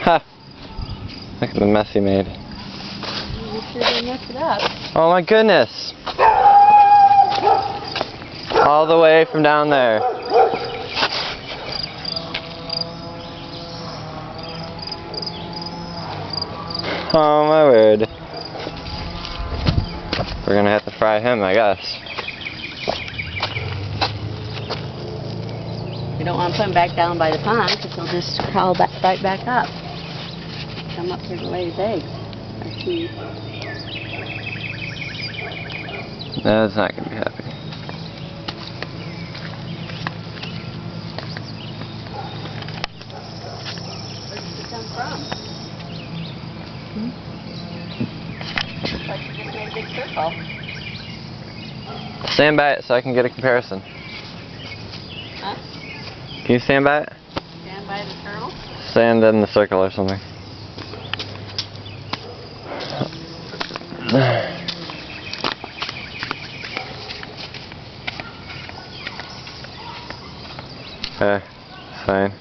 Ha! Look at the mess he made. You sure did mess it up. Oh my goodness! All the way from down there. Oh my word. We're gonna have to fry him, I guess. We don't want to put him back down by the pond because he'll just crawl back, right back up. Come up here to lay his eggs. I see. No, it's not gonna be happy. Where did he come from? Looks like you just made a big circle. Stand by it so I can get a comparison. Huh? Can you stand by it? Stand by the turtle? Stand in the circle or something. Okay, fine.